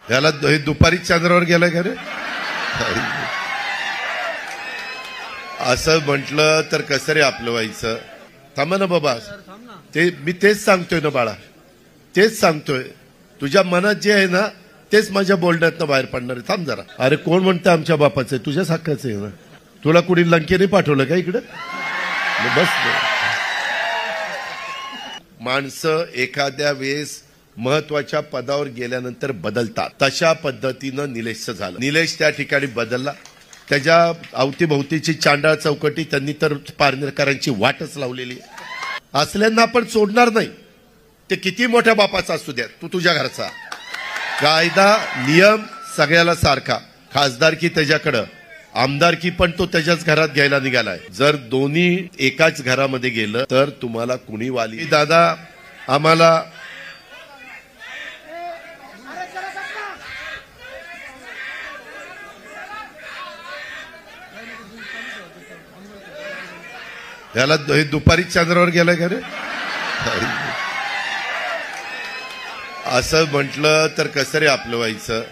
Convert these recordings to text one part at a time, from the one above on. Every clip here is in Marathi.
याला हे दुपारी चंद्रावर गेलं का रे? असं म्हटलं तर कसं रे आपलं व्हायचं? थांबा ना बाबा, ते मी तेच सांगतोय ना बाळा, तेच सांगतोय. तुझ्या मनात जे आहे ना तेच माझ्या बोलण्यातनं बाहेर पडणार आहे. थांब जरा. अरे कोण म्हणतं आमच्या बापाचं? तुझ्याच हक्काचं आहे ना. तुला कुणी लंकेने पाठवलं का इकडं? बस. माणसं एखाद्या वेळेस महत्वाच्या पदावर गेल्यानंतर बदलतात. तशा पद्धतीनं निलेशचं झालं. निलेश त्या ठिकाणी बदलला. त्याच्या अवतीभोवतीची चांडाळ चौकटी त्यांनी तर पारनेरकरांची वाटच लावलेली असल्यांना आपण सोडणार नाही. ते किती मोठ्या बापाचा असू द्या, तू तुझ्या घरचा. कायदा नियम सगळ्याला सारखा. खासदारकी त्याच्याकडं, आमदारकी पण तो त्याच्याच घरात घ्यायला निघालाय. जर दोन्ही एकाच घरामध्ये गेलं तर तुम्हाला कुणी वाली? दादा आम्हाला याला हे दुपारी चंद्रावर गेलं का रे? असं म्हटलं तर कसं रे आपलं व्हायचं?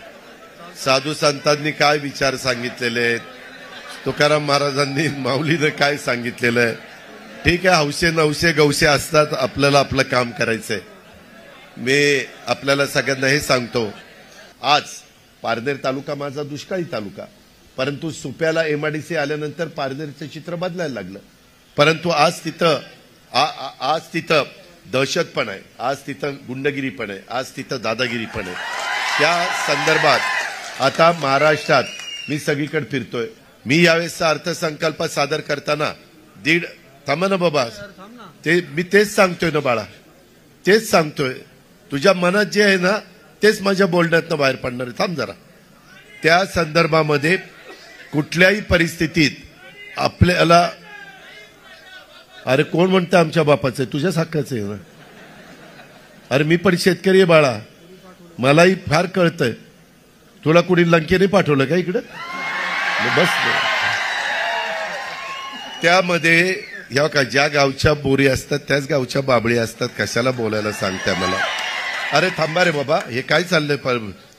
साधू संतांनी काय विचार सांगितलेले आहेत, तुकाराम महाराजांनी माऊलीनं काय सांगितलेलं आहे. ठीक आहे, हौसे नवसे गौसे असतात, आपल्याला आपलं काम करायचंय. मी आपल्याला सगळ्यांना हे सांगतो, आज पारनेर तालुका माझा दुष्काळी तालुका, परंतु सुप्याला एमआयडीसी आल्यानंतर पारनेरचं चित्र बदलायला लागलं. परंतु आज तिथं दहशत पण आहे, आज तिथं गुंडगिरी पण आहे, आज तिथं दादागिरी पण आहे. त्या संदर्भात आता महाराष्ट्रात मी सगळीकडे फिरतोय. मी यावेळेसचा अर्थसंकल्प सादर करताना थांबा ना बाबा, मी तेच सांगतोय ना बाळा, तेच सांगतोय. तुझ्या मनात जे आहे ना तेच माझ्या बोलण्यातनं बाहेर पडणार आहे. थांब जरा. त्या संदर्भामध्ये कुठल्याही परिस्थितीत आपल्याला, अरे कोण म्हणतं आमच्या बापाचं? तुझ्याच हक्काचं आहे ना. अरे मी पण शेतकरी आहे बाळा, मलाही फार कळतंय. तुला कुणी लंकेने पाठवलं का इकडं? बस. त्यामध्ये ह्या का ज्या गावच्या बोरी असतात त्याच गावच्या बाबळी असतात. कशाला बोलायला सांगताय मला? अरे थांबा रे बाबा, हे काय चाललंय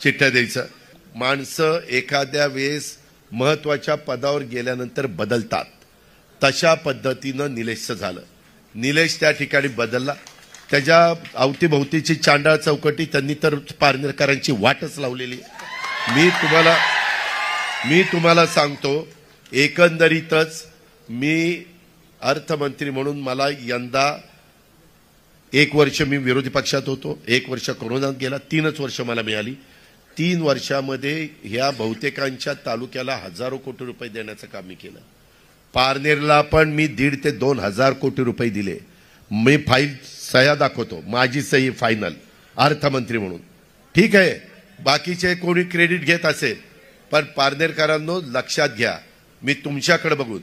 चिठ्ठ्या द्यायचं? माणसं एखाद्या वेळेस महत्वाच्या पदावर गेल्यानंतर बदलतात. तशा पद्धतीनं निलेशचं झालं. निलेश त्या ठिकाणी बदलला. त्याच्या अवतीभोवतीची चांडाळ चौकटी त्यांनी तर पारनेरकरांची वाटच लावलेली. मी तुम्हाला सांगतो, एकंदरीतच मी अर्थमंत्री म्हणून मला यंदा 1 वर्ष मी विरोधी पक्षात होतो, 1 वर्ष कोरोनात गेला, 3च वर्ष मला मिळाली. 3 वर्षामध्ये ह्या बहुतेकांच्या तालुक्याला हजारो कोटी रुपये देण्याचं काम मी केलं. पारनेरला पण मी 1,500 ते 2,000 कोटी रुपये दिले. मी फाईल सह्या दाखवतो, माझी सही फायनल अर्थमंत्री म्हणून. ठीक आहे, बाकीचे कोणी क्रेडिट घेत असेल, पण पारनेरकरांनो लक्षात घ्या, मी तुमच्याकडे बघून,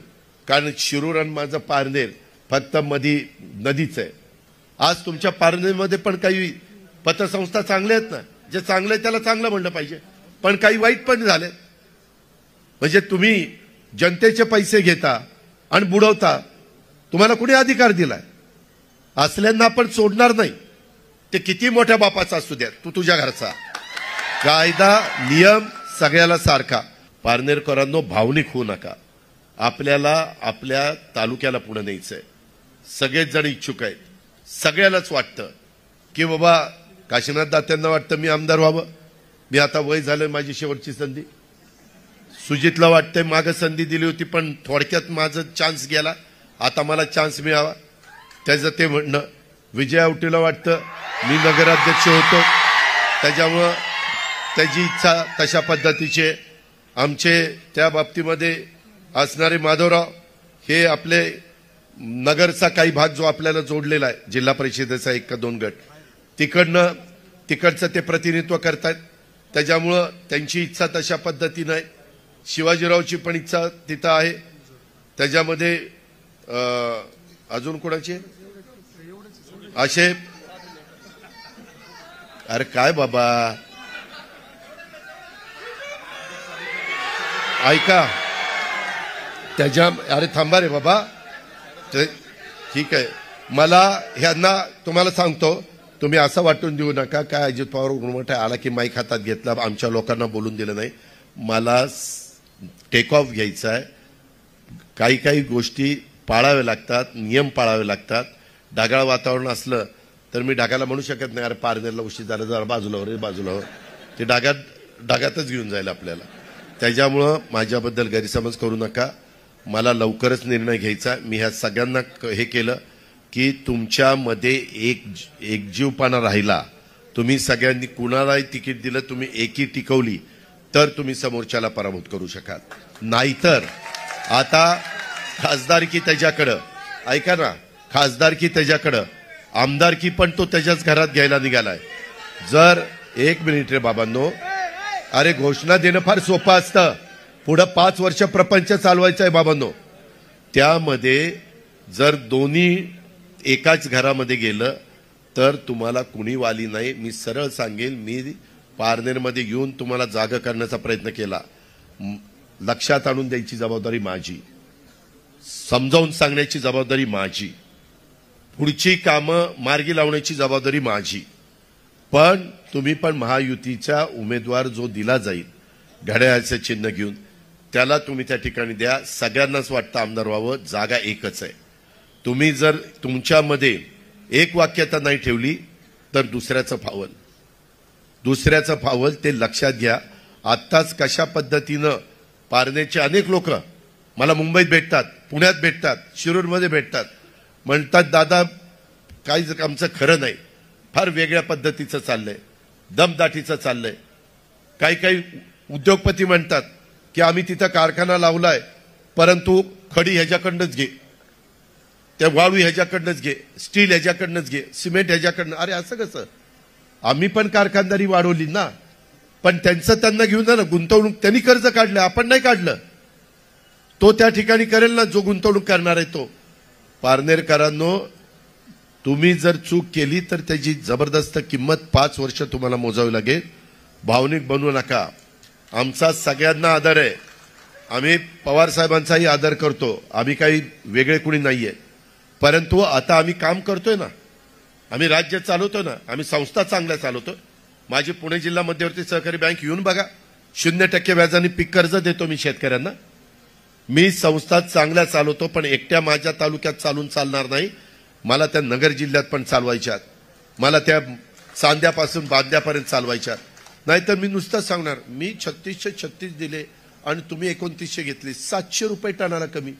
कारण शिरूर आणि माझं पारनेर फक्त मधी नदीच आहे. आज तुमच्या पारनेरमध्ये पण काही पतसंस्था चांगल्या आहेत ना. जे चांगलं आहे त्याला चांगलं म्हणलं पाहिजे, पण काही वाईट पण झाले. म्हणजे तुम्ही जनतेचे पैसे घेता आणि बुडवता, तुम्हाला कुणी अधिकार दिलाय? असल्यांना आपण सोडणार नाही. ते किती मोठ्या बापाचा असू द्या, तू तुझ्या घरचा. कायदा नियम सगळ्याला सारखा. पारनेरकरांनो, भावनिक होऊ नका. आपल्याला आपल्या तालुक्याला पुढे न्यायचंय. सगळेच जण इच्छुक आहेत. सगळ्यालाच वाटतं की बाबा काशीनाथ दात्यांना वाटतं मी आमदार व्हावं, मी आता वय झालं, माझी शेवटची संधी. सुजितला वाटतंय मागं संधी दिली होती पण थोडक्यात माझा चान्स गेला, आता मला चान्स मिळावा, त्याचं ते म्हणणं. विजय आवटीला वाटतं मी नगराध्यक्ष होतो, त्याच्यामुळं त्याची इच्छा तशा पद्धतीचे. आमचे त्या बाबतीमध्ये असणारे माधवराव हे आपले नगरचा काही भाग जो आपल्याला जोडलेला आहे, जिल्हा परिषदेचा 1 का 2 गट, तिकडचं ते प्रतिनिधित्व करतात. त्याच्यामुळं त्यांची इच्छा तशा पद्धतीनं आहे. शिवाजीरावची पण इच्छा तिथं आहे. त्याच्यामध्ये अजून कोणाची असे, अरे काय बाबा ऐका, अरे थांबा रे बाबा. ठीक आहे, मला ह्यांना तुम्हाला सांगतो, तुम्ही असं वाटून देऊ नका काय अजित पवार उर्मटे आला की माईक हातात घेतला आमच्या लोकांना बोलून दिलं नाही. मला टेक ऑफ घ्यायचा आहे. काही काही गोष्टी पाळाव्या लागतात, नियम पाळावे लागतात. ढगाळ वातावरण असलं तर मी ढगाला म्हणू शकत नाही अरे पारनेरला उशीर झाला जरा बाजूला ते ढगातच घेऊन जाईल आपल्याला. त्याच्यामुळं माझ्याबद्दल गैरसमज करू नका. मला लवकरच निर्णय घ्यायचा. मी ह्या सगळ्यांना हे केलं की तुमच्यामध्ये एकजीवपणा राहिला. तुम्ही सगळ्यांनी कुणालाही तिकीट दिलं, तुम्ही एकी टिकवली तर तुम्ही समोरच्याला पराभूत करू शकाल. नाहीतर आता खासदारकी त्याच्याकडं, ऐका ना, खासदारकी त्याच्याकडं, आमदारकी पण तो त्याच्याच घरात घ्यायला निघालाय. जर 1 मिनिट रे बाबांनो, अरे घोषणा देणं फार सोपं असतं. पुढं 5 वर्ष प्रपंच चालवायचं आहे बाबांनो. त्यामध्ये जर दोन्ही एकाच घरामध्ये गेलं तर तुम्हाला कुणी वाली नाही. मी सरळ सांगेल, मी पारनेरमध्ये येऊन तुम्हाला जागा करण्याचा प्रयत्न केला. लक्षात आणून द्यायची जबाबदारी माझी, समजावून सांगण्याची जबाबदारी माझी, पुढची कामं मार्गी लावण्याची जबाबदारी माझी. पण तुम्ही पण महायुतीचा उमेदवार जो दिला जाईल घड्याळाचं चिन्ह घेऊन त्याला तुम्ही त्या ठिकाणी द्या. सगळ्यांनाच वाटतं आमदार व्हावं, जागा एकच आहे. तुम्ही जर तुमच्यामध्ये एक वाक्यता नाही ठेवली तर दुसऱ्याचं फावल ते लक्षात घ्या. आत्ताच कशा पद्धतीनं पारनेरचे अनेक लोक मला मुंबईत भेटतात, पुण्यात भेटतात, शिरूरमध्ये भेटतात, म्हणतात दादा काहीच आमचं खरं नाही, फार वेगळ्या पद्धतीचं चाललंय, दमदाटीचं चाललंय. काही उद्योगपती म्हणतात की आम्ही तिथं कारखाना लावलाय परंतु खडी ह्याच्याकडनंच घे, त्या वाळू ह्याच्याकडनंच घे, स्टील ह्याच्याकडनंच घे, सिमेंट ह्याच्याकडनं. अरे असं कसं? आम्ही पण कारखानदारी वाढवली ना, पण त्यांचं त्यांना घेऊन जा ना. गुंतवणूक त्यांनी कर्ज काढलं, आपण नाही काढलं. तो त्या ठिकाणी करेल ना जो गुंतवणूक करणार आहे तो. पारनेरकरांनो, तुम्ही जर चूक केली तर त्याची जबरदस्त किंमत 5 वर्ष तुम्हाला मोजावी लागेल. भावनिक बनवू नका. आमचा सगळ्यांना आदर आहे. आम्ही पवार साहेबांचाही आदर करतो. आम्ही काही वेगळे कुणी नाहीये. परंतु आता आम्ही काम करतोय ना, आम्ही राज्य चालवतो ना, आम्ही संस्था चांगल्या चालवतो. माझी पुणे जिल्हा मध्यवर्ती सहकारी बँक येऊन बघा, 0% व्याजाने पीक कर्ज देतो मी शेतकऱ्यांना. मी संस्था चांगल्या चालवतो. पण एकट्या माझ्या तालुक्यात चालून चालणार नाही. मला त्या नगर जिल्ह्यात पण चालवायच्यात, मला त्या चांद्यापासून बांद्यापर्यंत चालवायच्यात. नाहीतर मी नुसतं सांगणार मी 3636 दिले आणि तुम्ही 2900 घेतले. 700 रुपये टनाला कमी.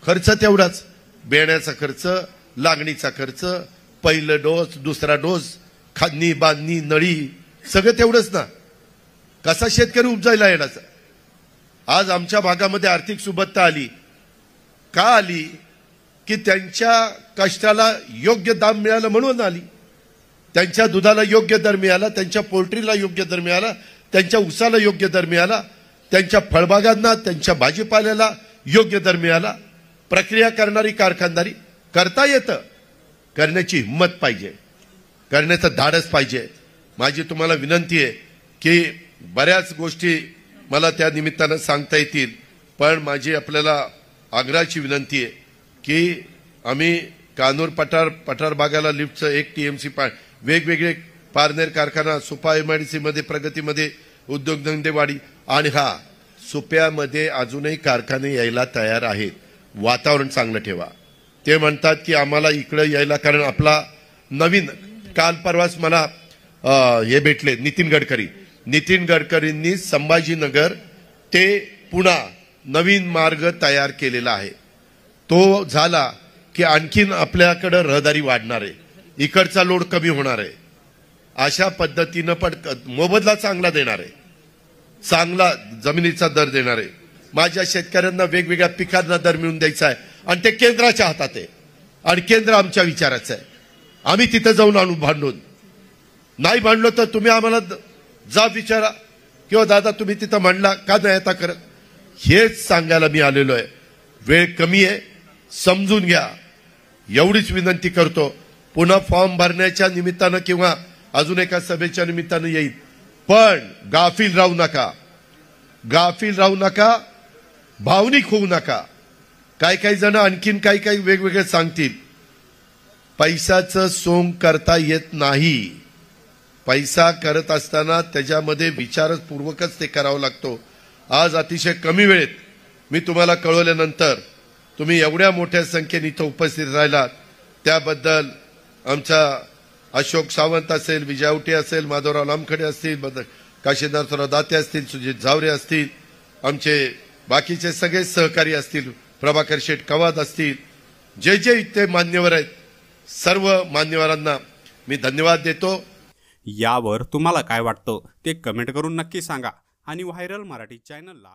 खर्च तेवढाच, बेण्याचा खर्च, लागणीचा खर्च, पहिलं डोस, दुसरा डोस, खादनी बांधणी, नळी, सगळं तेवढंच ना. कसा शेतकरी उपजायला येण्याचा? आज आमच्या भागामध्ये आर्थिक सुबत्ता आली. का आली? की त्यांच्या कष्टाला योग्य दाम मिळालं म्हणून आली. त्यांच्या दुधाला योग्य दर मिळाला, त्यांच्या पोल्ट्रीला योग्य दर मिळाला, त्यांच्या ऊसाला योग्य दर मिळाला, त्यांच्या फळबागांना, त्यांच्या भाजीपाल्याला योग्य दर मिळाला. प्रक्रिया करणारी कारखानदारी करता येतं. करण्याची हिंमत पाहिजे, करण्याचं धाडस पाहिजे. माझी तुम्हाला विनंती आहे की बऱ्याच गोष्टी मला त्या निमित्तानं सांगता येतील, पण माझी आपल्याला आग्रहाची विनंती आहे की आम्ही कानूर पठार भागाला लिफ्टचं 1 TMC वेगवेगळे पारनेर कारखाना, सुपा MIDC मध्ये, प्रगतीमध्ये, उद्योगधंदेवाडी आणि सुप्यामध्ये अजूनही कारखाने यायला तयार आहेत. वातावरण चांगलं ठेवा. ते म्हणतात की आम्हाला इकडे यायला, कारण आपला नवीन काल परवाच मला हे भेटले नितीन गडकरींनी संभाजीनगर ते पुणा नवीन मार्ग तयार केलेला आहे. तो झाला की आणखीन आपल्याकडे रहदारी वाढणार आहे, इकडचा लोड कमी होणार आहे. अशा पद्धतीनं पण मोबदला चांगला देणार आहे, चांगला जमिनीचा दर देणार आहे. माझ्या शेतकऱ्यांना वेगवेगळ्या पिकांना दर मिळून द्यायचा आहे आणि ते केंद्राच्या हातात आहे आणि केंद्र आमच्या विचाराचं आहे. आम्ही तिथं जाऊन आणू भांडून. नाही भांडलो तर तुम्ही आम्हाला जा विचारा किंवा दादा तुम्ही तिथं म्हणला का नाही आता करत, हेच सांगायला मी आलेलो आहे. वेळ कमी आहे, समजून घ्या एवढीच विनंती करतो. पुन्हा फॉर्म भरण्याच्या निमित्तानं किंवा अजून एका सभेच्या निमित्तानं येईल, पण गाफील राहू नका, भावनिक होऊ नका. काही जण आणखीन काही वेगवेगळे सांगतील. पैशाचं सोंग करता येत नाही. पैसा करत असताना त्याच्यामध्ये विचारपूर्वकच ते करावं लागतो. आज अतिशय कमी वेळेत मी तुम्हाला कळवल्यानंतर तुम्ही एवढ्या मोठ्या संख्येने इथं उपस्थित राहिलात त्याबद्दल आमचा अशोक सावंत असेल, विजय आवटे असेल, माधवराव लामखडे असतील, काशीनाथराव दाते असतील, सुजित झावरे असतील, आमचे बाकीचे सगळे सहकारी असतील, प्रभाकर शेठ कवाद असतील, जे जे इथे मान्यवर आहेत सर्व मान्यवरांना मी धन्यवाद देतो. यावर तुम्हाला काय वाटतं ते कमेंट करून नक्की सांगा आणि व्हायरल मराठी चॅनलला